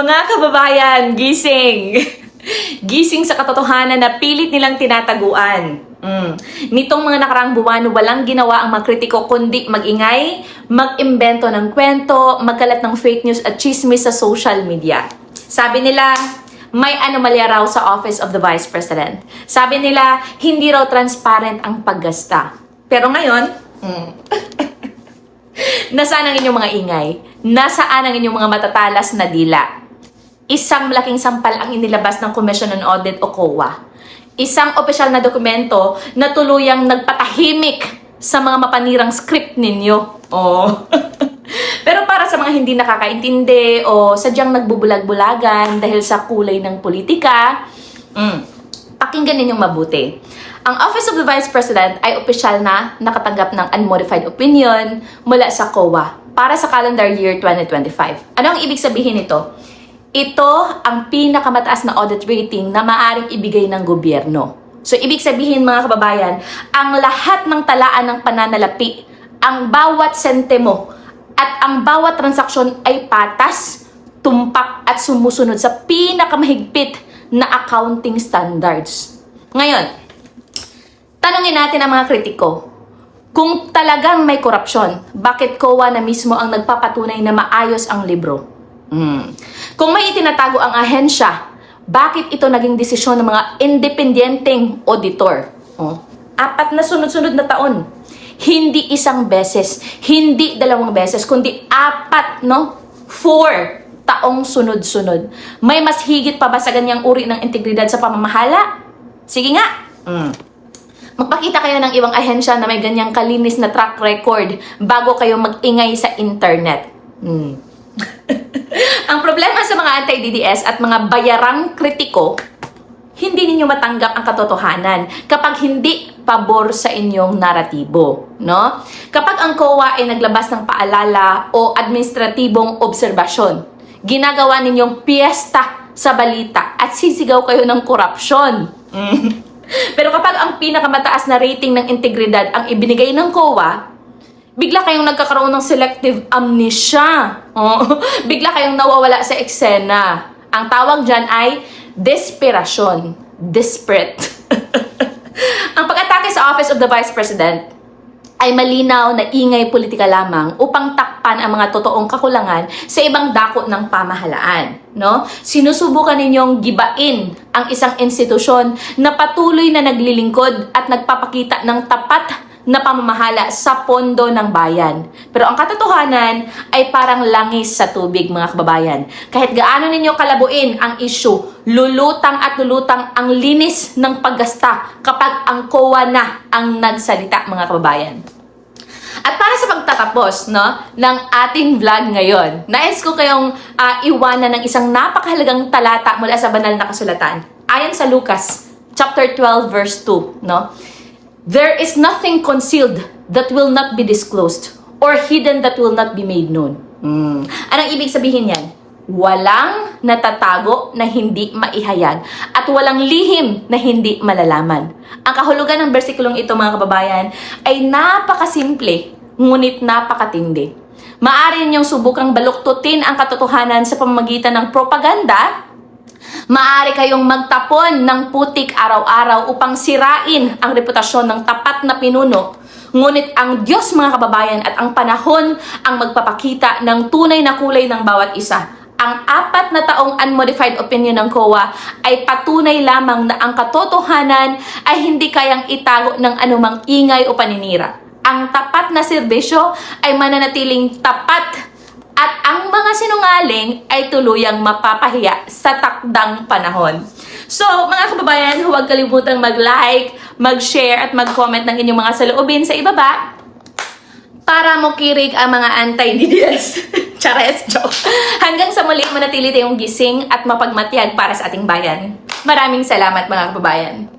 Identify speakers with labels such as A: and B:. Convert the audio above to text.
A: Mga kababayan, gising! Gising sa katotohanan na pilit nilang tinataguan. Nitong mga nakaraang buwan, walang ginawa ang mga kritiko kundi mag-ingay, mag-imbento ng kwento, magkalat ng fake news at chismis sa social media. Sabi nila, may anomalya raw sa Office of the Vice President. Sabi nila, hindi raw transparent ang paggasta. Pero ngayon, nasaan ang inyong mga ingay? Nasaan ang inyong mga matatalas na dila? Isang malaking sampal ang inilabas ng Commission on Audit o COA. Isang opisyal na dokumento na tuluyang nagpatahimik sa mga mapanirang script ninyo. Oh. Pero para sa mga hindi nakakaintindi o sadyang nagbubulag-bulagan dahil sa kulay ng politika, pakinggan ninyong mabuti. Ang Office of the Vice President ay opisyal na nakatanggap ng unmodified opinion mula sa COA para sa calendar year 2025. Ano ang ibig sabihin nito? Ito ang pinakamataas na audit rating na maaaring ibigay ng gobyerno. So, ibig sabihin mga kababayan, ang lahat ng talaan ng pananalapi, ang bawat sentimo, at ang bawat transaksyon ay patas, tumpak at sumusunod sa pinakamahigpit na accounting standards. Ngayon, tanungin natin ang mga kritiko. Kung talagang may korupsyon, bakit COA na mismo ang nagpapatunay na maayos ang libro? Kung may itinatago ang ahensya, bakit ito naging desisyon ng mga independenteng auditor? 4 na sunod-sunod na taon. Hindi isang beses, hindi 2 beses, kundi 4, 4 taong sunod-sunod. May mas higit pa ba sa ganyang uri ng integridad sa pamamahala? Sige nga. Magpakita kayo ng ibang ahensya na may ganyang kalinis na track record bago kayo mag-ingay sa internet. Ang problema sa mga anti-DDS at mga bayarang kritiko, hindi ninyo matanggap ang katotohanan kapag hindi pabor sa inyong naratibo, no? Kapag ang COA ay naglabas ng paalala o administratibong obserbasyon, ginagawa ninyong piyesta sa balita at sisigaw kayo ng korupsyon. Pero kapag ang pinakamataas na rating ng integridad ang ibinigay ng COA, bigla kayong nagkakaroon ng selective amnesia. Bigla kayong nawawala sa eksena. Ang tawag dyan ay desperasyon. Desperate. Ang pag-atake sa Office of the Vice President ay malinaw na ingay politika lamang upang takpan ang mga totoong kakulangan sa ibang dako ng pamahalaan. No? Sinusubukan ninyong gibain ang isang institusyon na patuloy na naglilingkod at nagpapakita ng tapat na pamamahala sa pondo ng bayan. Pero ang katotohanan ay parang langis sa tubig, mga kababayan. Kahit gaano ninyo kalabuin ang issue, lulutang at lulutang ang linis ng paggasta kapag ang COA na ang nagsalita, mga kababayan. At para sa pagtatapos ng ating vlog ngayon, nais ko kayong iwanan ng isang napakahalagang talata mula sa banal na kasulatan. Ayon sa Lucas, chapter 12, verse 2, There is nothing concealed that will not be disclosed or hidden that will not be made known. Anong ibig sabihin yan? Walang natatago na hindi maihayag at walang lihim na hindi malalaman. Ang kahulugan ng bersikulong ito, mga kababayan, ay napakasimple, ngunit napakatindi. Maaari ninyong subukang baluktutin ang katotohanan sa pamamagitan ng propaganda. Maaari kayong magtapon ng putik araw-araw upang sirain ang reputasyon ng tapat na pinuno. Ngunit ang Diyos, mga kababayan, at ang panahon ang magpapakita ng tunay na kulay ng bawat isa. Ang 4 na taong unmodified opinion ng COA ay patunay lamang na ang katotohanan ay hindi kayang itago ng anumang ingay o paninira. Ang tapat na serbisyo ay mananatiling tapat at ang mga sinungaling ay tuluyang mapapahiya sa takdang panahon. So, mga kababayan, huwag kalimutang mag-like, mag-share at mag-comment ng inyong mga saloobin sa ibaba para mukirig ang mga anti-DDS. Chares, joke. Hanggang sa muli, manatili tayong gising at mapagmatiyag para sa ating bayan. Maraming salamat, mga kababayan.